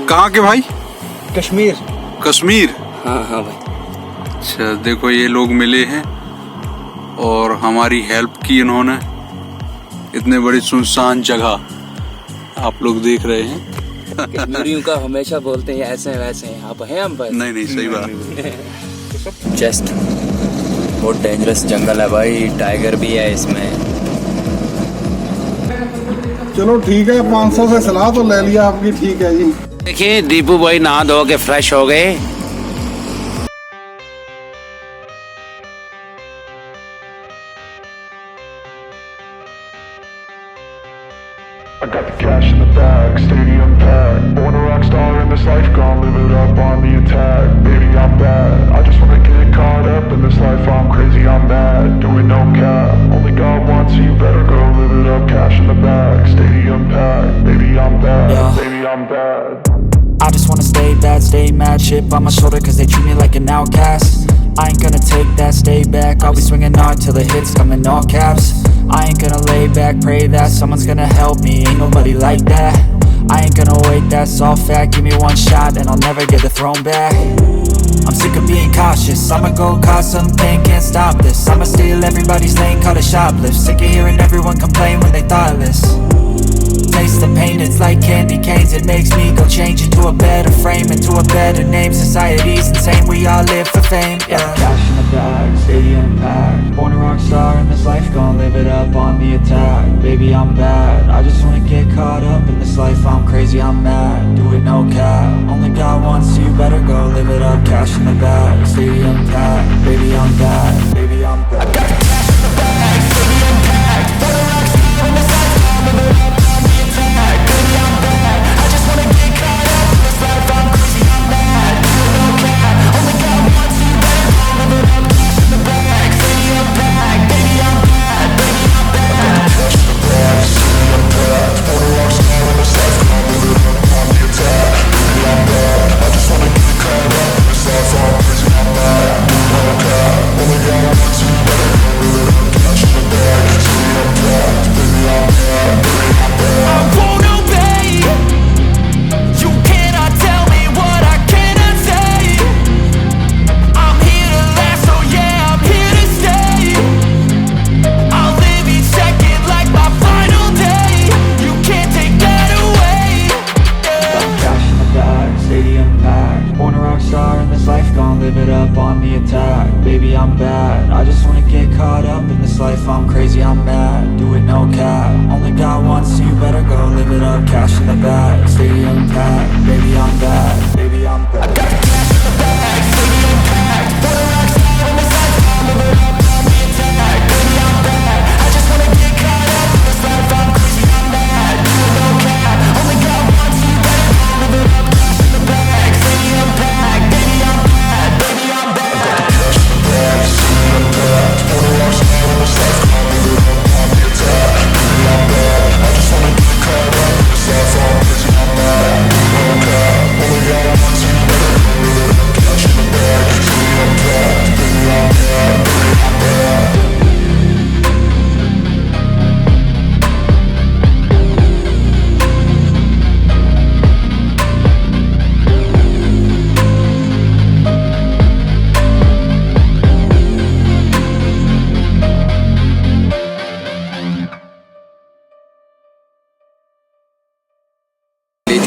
कहाँ के भाई? कश्मीर। कश्मीर? हाँ हाँ भाई। अच्छा, देखो ये लोग मिले हैं और हमारी हेल्प की इन्होंने। इतने बड़ी सुनसान जगह आप लोग देख रहे हैं। कश्मीरियों का हमेशा बोलते हैं ऐसे वैसे हैं, आप हैं हम पर। नहीं सही बात। जस्ट बहुत डेंजरस जंगल है भाई, टाइगर भी है इसमें। चलो ठीक है, 500 से सलाह तो ले लिया आपकी, ठीक है जी। देखिए दीपू भाई नहा धो के फ्रेश हो गए। I got the cash in the bag, stadium packed. Born a rock star in this life, gonna live it up on the attack. Baby, I'm bad, I just wanna get caught up in this life. I'm crazy, I'm mad, doing no cap. Only God wants you, better go live it up. Cash in the bag, stadium packed. Baby, I'm bad, baby, I'm bad. I just wanna stay bad, stay mad. Chip on my shoulder cause they treat me like an outcast. I ain't gonna take that, stay back. I'll be swinging hard till the hits come in all caps. I ain't gonna lay back, pray that someone's gonna help me. Ain't nobody like that. I ain't gonna wait, that's all fact. Give me one shot and I'll never get the throne back. I'm sick of being cautious, I'ma go cause some pain, can't stop this. I'ma steal everybody's lane, call it shoplift. Sick of hearing everyone complain when they thoughtless. Taste the pain, it's like candy canes. It makes me go change into a better frame, into a better name. Society's insane, we all live for fame, yeah. Cash in the bag, stadium packed. Born a rock star in this life, gonna live it up on the attack. Baby, I'm bad, I just wanna get caught up in this life. I'm crazy, I'm mad, do it no cap. Only God wants you, better go live it up. Cash in the bag, stadium packed. Baby, I'm bad, baby, I'm bad. I got cash in the bag, stadium packed. Born a rock star in this life, gonna live it up.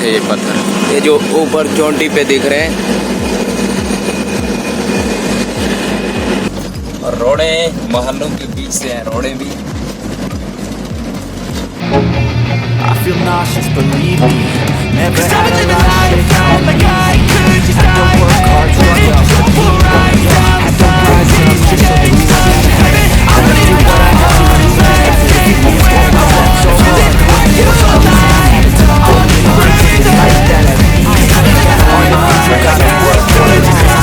ये पत्थर, ये जो ऊपर चोटी पे दिख रहे हैं, और रोडे महलों के बीच से हैं रोडे भी। I feel nauseous, believe me. Never had a life like I could just die. Had to work hard, struggle, had to rise up, just so I'm gonna do what I have to do. People wear my heart so hard, like that. Gotta work for it. Like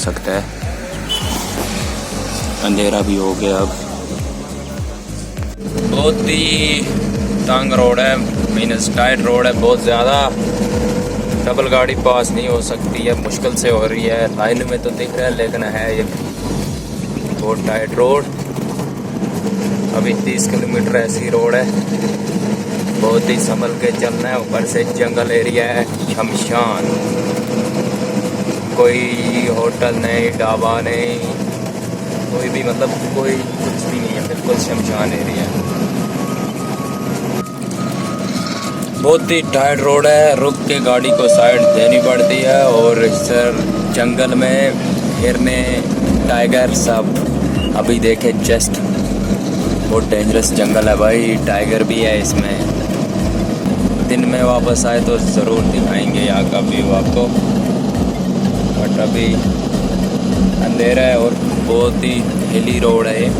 सकता है। अंधेरा भी हो गया अब। बहुत ही तंग road है, मीनस टाइट रोड है बहुत ज़्यादा। डबल गाड़ी पास नहीं हो सकती है, मुश्किल से हो रही है। लाइन में तो दिख रहा है लेकिन है ये बहुत टाइट रोड। अभी 30 किलोमीटर ऐसी रोड है, बहुत ही संभल के चलना है। ऊपर से जंगल एरिया है, शमशान, कोई होटल नहीं, ढाबा नहीं, कोई भी मतलब कोई कुछ भी नहीं है, बिल्कुल शमशान एरिया है। बहुत ही टाइट रोड है, रुक के गाड़ी को साइड देनी पड़ती है। और सर जंगल में हिरने, टाइगर सब अभी देखे जस्ट, बहुत डेंजरस जंगल है भाई। टाइगर भी है इसमें। दिन में वापस आए तो ज़रूर दिखाएंगे यहाँ का व्यू आपको, बट अभी अंधेरा है और बहुत ही हिली रोड है ये।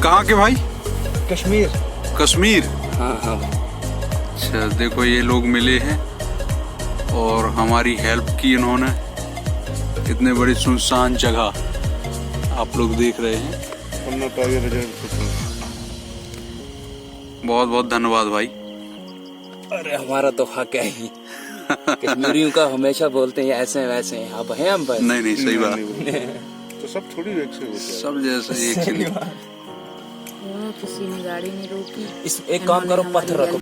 कहाँ के भाई? कश्मीर। कश्मीर? हाँ हाँ। अच्छा, देखो ये लोग मिले हैं और हमारी हेल्प की इन्होंने। इतने बड़ी सुनसान जगह आप लोग देख रहे हैं। बहुत बहुत धन्यवाद भाई। अरे हमारा तो हक है ही। कश्मीरियों का हमेशा बोलते हैं ऐसे वैसे हैं, अब हैं हम बस। नहीं सही बात। तो सब थोड़ी एक से होते हैं। सब जैसे एक ही नहीं। किसी ने गाड़ी नहीं रोकी। इस एक काम करो, पत्थर रखो।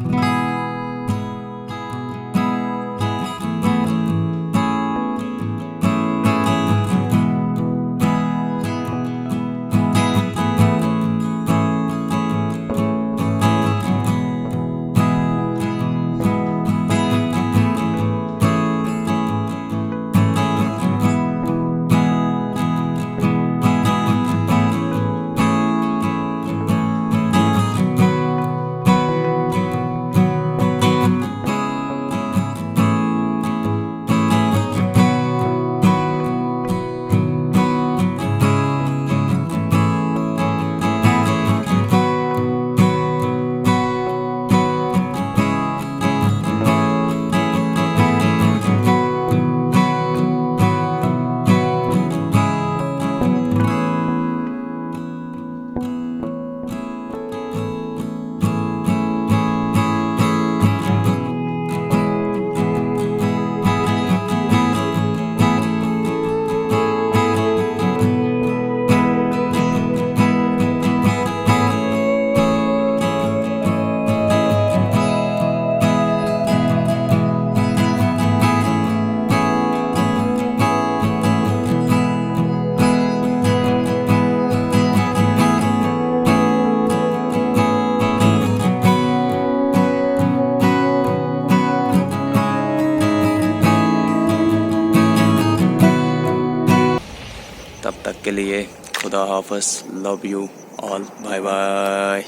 तब तक के लिए खुदा हाफ़िज़, love you all, bye bye.